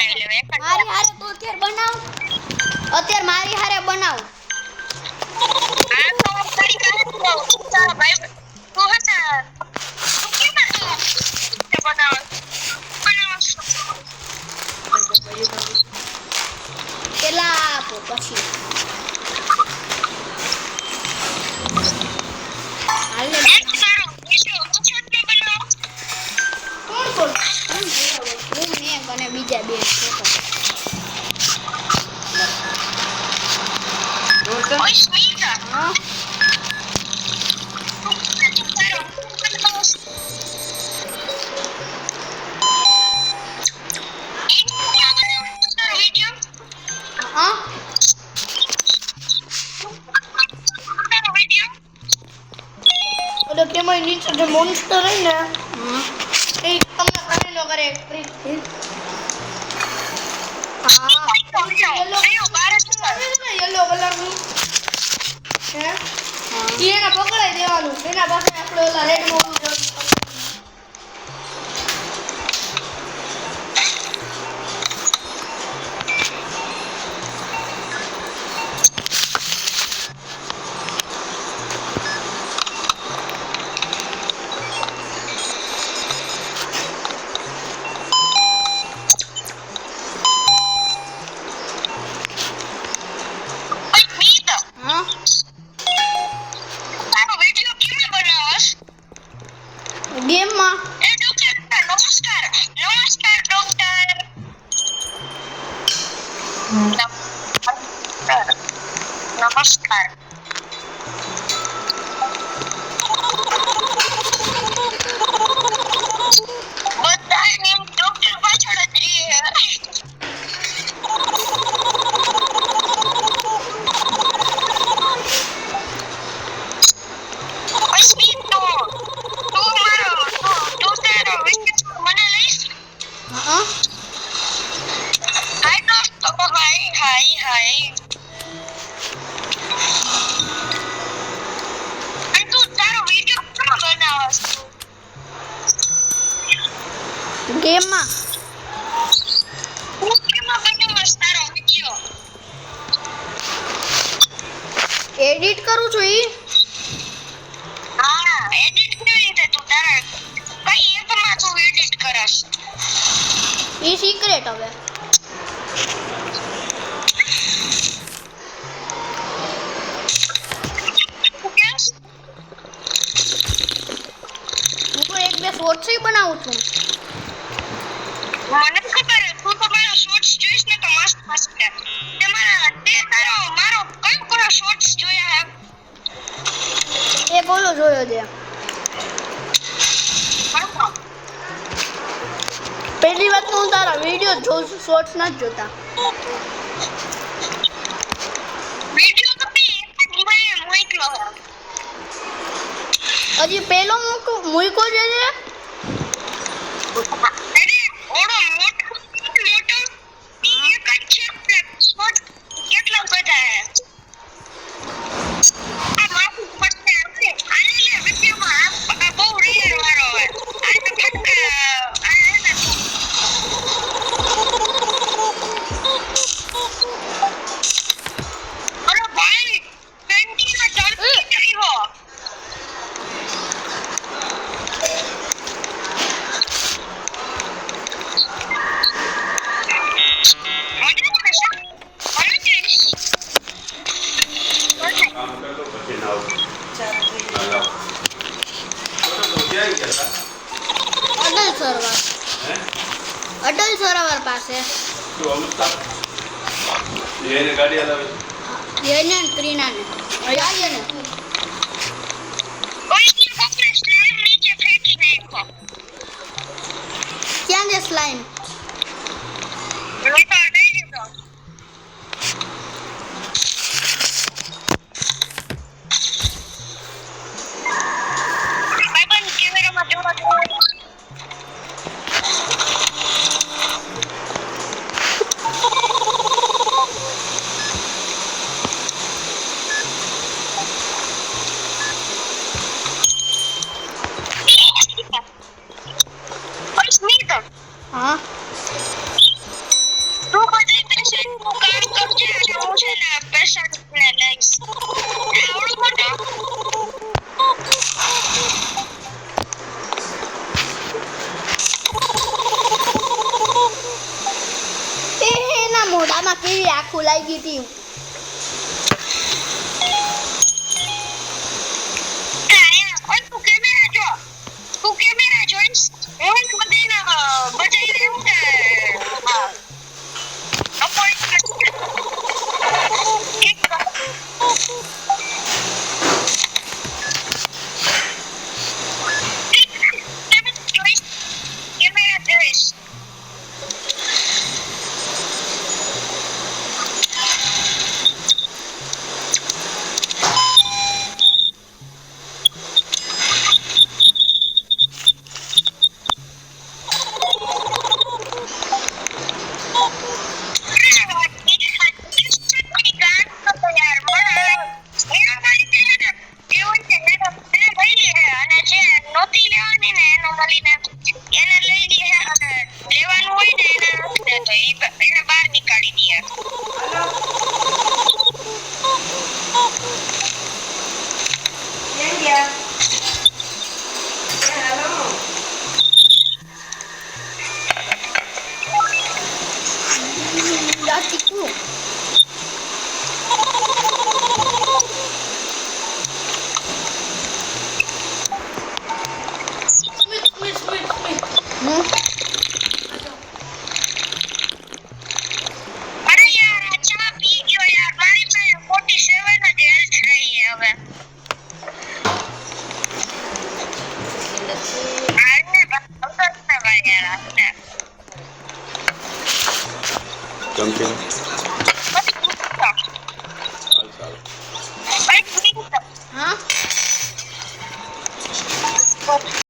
બનાવી લેવે એક જ મારી હારે તો અત્યારે બનાવ અત્યારે મારી હારે બનાવ આ તો તારી કાહે તો તારા ભાઈ તું હતા તું કેમ તે બનાવ પેલા આપો પછી હાલે એક તારો વિડિયો પૂછો તે બનાવ કોણ હું ને અને બીજા બે ઓય સ્મિતા હા હા એટલે તેમાં નીચે જે મોન્સ્ટર હે ને હા એ તમને કરેલો કરે એક ટ્રીક યલો કલરનું હે એને પકડાઈ દેવાનું એના પાસે આપણે ઓલા રેડ મોડું હા ગેમમાં નમસ્કાર બધા એમ ડોક્ટર પાછળ જ રહે હા ગેમમાં એડિટ કરું છું ઈ ઈ સિક્રેટ હવે હું તો એક બે શોર્ટ્સ બનાવું છું મને ખબર છે તું તો મારો શોર્ટ્સ જોઈશ ને તો મસ્ત મસ્ત છે તે તારો મારો કયો શોર્ટ્સ જોયા હે એ બોલો જોયો દે પહેલી વાત તો હું તારા વિડીયો જોઉં છું શોર્ટ્સ નથી જોતા વિડિયો તો મેં મોકલો હજી પહેલો મૂકો છે અરે ઓડો મોટો એક જ છે સ્પોટ કેટલા બધા હે આ માથું પડશે આપણે આને લે વિડિયોમાં આ બહુ રેર વાળો હોય આ તો ફટકા આ હે ને અરે ભાઈ પેન્ટિંગમાં ચાલતી કરી હો અટલ સરોવર પાસે ગાડી હલાવે એને ત્રીનાને આવીએ ને ક્યાં છે સ્લાઇમ હા બેસાડીને લઈશ. આવડું મોટું? એના મોઢામાં કેવી આખું લાગી હતી. તું કેમેરા જો. તું કેમેરા જોઈશ. હું બધાને એવું કે કેમેરા જોઈશ. કેમ ગયા હેલો ટીકું સ્મિત હું અરે યાર આ ચા પી ગયો યાર મારી પાસે 47 જ હેલ્થ રહી છે હવે આને બસ ને ભાઈ યાર આને ચમચી પછી ચાલ ચાલ ભાઈ હા